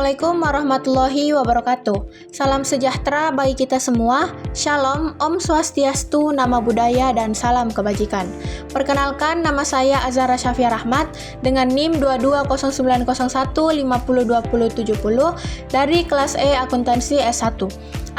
Assalamualaikum warahmatullahi wabarakatuh. Salam sejahtera bagi kita semua. Shalom, Om Swastiastu, Nama Budaya, dan salam kebajikan. Perkenalkan, nama saya Azhara Syafia Rahmat dengan NIM 220901502070 dari kelas E Akuntansi S1.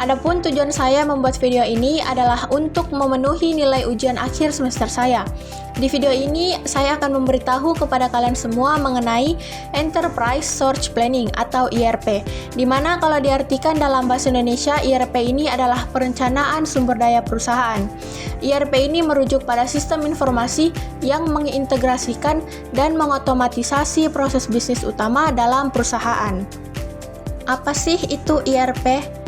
Adapun tujuan saya membuat video ini adalah untuk memenuhi nilai ujian akhir semester saya. Di video ini, saya akan memberitahu kepada kalian semua mengenai Enterprise Resource Planning atau ERP, di mana kalau diartikan dalam bahasa Indonesia, ERP ini adalah perencanaan sumber daya perusahaan. ERP ini merujuk pada sistem informasi yang mengintegrasikan dan mengotomatisasi proses bisnis utama dalam perusahaan. Apa sih itu ERP?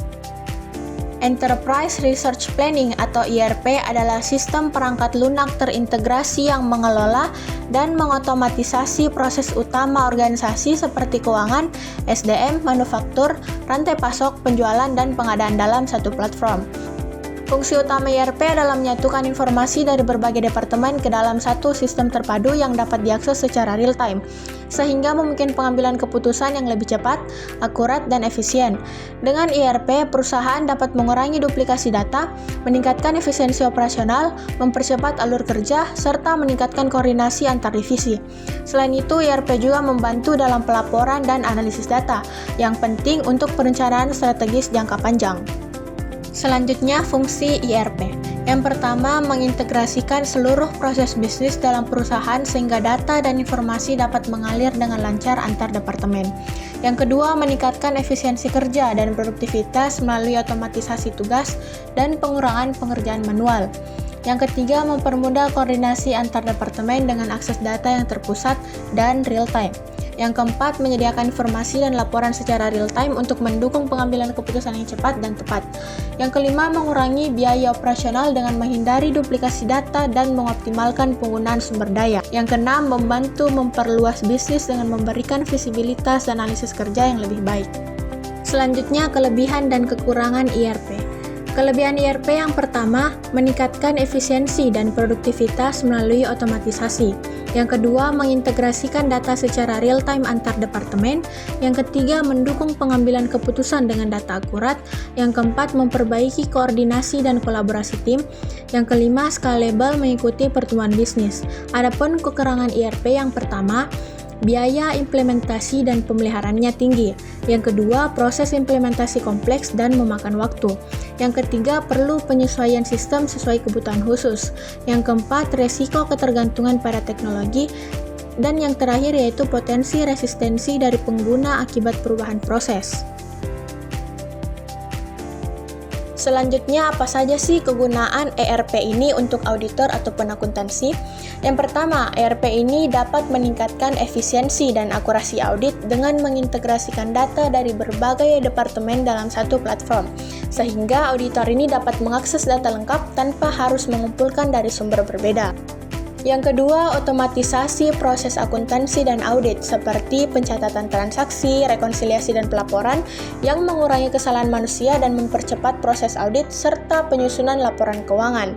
Enterprise Resource Planning atau ERP adalah sistem perangkat lunak terintegrasi yang mengelola dan mengotomatisasi proses utama organisasi seperti keuangan, SDM, manufaktur, rantai pasok, penjualan, dan pengadaan dalam satu platform. Fungsi utama ERP adalah menyatukan informasi dari berbagai departemen ke dalam satu sistem terpadu yang dapat diakses secara real-time, sehingga memungkinkan pengambilan keputusan yang lebih cepat, akurat, dan efisien. Dengan ERP, perusahaan dapat mengurangi duplikasi data, meningkatkan efisiensi operasional, mempercepat alur kerja, serta meningkatkan koordinasi antar divisi. Selain itu, ERP juga membantu dalam pelaporan dan analisis data, yang penting untuk perencanaan strategis jangka panjang. Selanjutnya, fungsi ERP. Yang pertama, mengintegrasikan seluruh proses bisnis dalam perusahaan sehingga data dan informasi dapat mengalir dengan lancar antar departemen. Yang kedua, meningkatkan efisiensi kerja dan produktivitas melalui otomatisasi tugas dan pengurangan pengerjaan manual. Yang ketiga, mempermudah koordinasi antar departemen dengan akses data yang terpusat dan real-time. Yang keempat, menyediakan informasi dan laporan secara real-time untuk mendukung pengambilan keputusan yang cepat dan tepat. Yang kelima, mengurangi biaya operasional dengan menghindari duplikasi data dan mengoptimalkan penggunaan sumber daya. Yang keenam, membantu memperluas bisnis dengan memberikan visibilitas dan analisis kerja yang lebih baik. Selanjutnya, kelebihan dan kekurangan ERP. Kelebihan ERP yang pertama, meningkatkan efisiensi dan produktivitas melalui otomatisasi. Yang kedua, mengintegrasikan data secara real-time antar departemen. Yang ketiga, mendukung pengambilan keputusan dengan data akurat. Yang keempat, memperbaiki koordinasi dan kolaborasi tim. Yang kelima, scalable mengikuti pertumbuhan bisnis. Adapun kekurangan ERP yang pertama, biaya implementasi dan pemeliharaannya tinggi. Yang kedua, proses implementasi kompleks dan memakan waktu. Yang ketiga, perlu penyesuaian sistem sesuai kebutuhan khusus. Yang keempat, resiko ketergantungan pada teknologi. Dan yang terakhir yaitu potensi resistensi dari pengguna akibat perubahan proses. Selanjutnya, apa saja sih kegunaan ERP ini untuk auditor ataupun akuntansi? Yang pertama, ERP ini dapat meningkatkan efisiensi dan akurasi audit dengan mengintegrasikan data dari berbagai departemen dalam satu platform, sehingga auditor ini dapat mengakses data lengkap tanpa harus mengumpulkan dari sumber berbeda. Yang kedua, otomatisasi proses akuntansi dan audit seperti pencatatan transaksi, rekonsiliasi, dan pelaporan yang mengurangi kesalahan manusia dan mempercepat proses audit serta penyusunan laporan keuangan.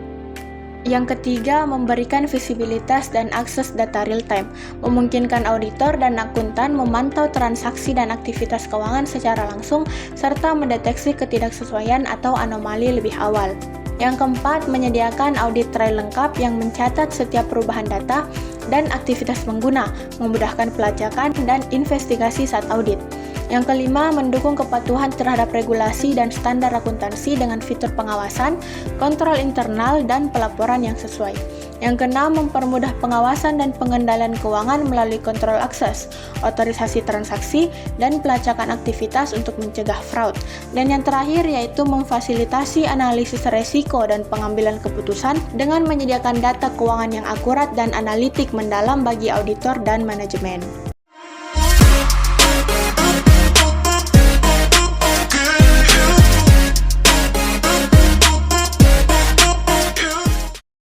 Yang ketiga, memberikan visibilitas dan akses data real-time, memungkinkan auditor dan akuntan memantau transaksi dan aktivitas keuangan secara langsung serta mendeteksi ketidaksesuaian atau anomali lebih awal. Yang keempat, menyediakan audit trail lengkap yang mencatat setiap perubahan data dan aktivitas pengguna, memudahkan pelacakan dan investigasi saat audit. Yang kelima, mendukung kepatuhan terhadap regulasi dan standar akuntansi dengan fitur pengawasan, kontrol internal, dan pelaporan yang sesuai. Yang keenam, mempermudah pengawasan dan pengendalian keuangan melalui kontrol akses, otorisasi transaksi, dan pelacakan aktivitas untuk mencegah fraud. Dan yang terakhir yaitu memfasilitasi analisis resiko dan pengambilan keputusan dengan menyediakan data keuangan yang akurat dan analitik mendalam bagi auditor dan manajemen.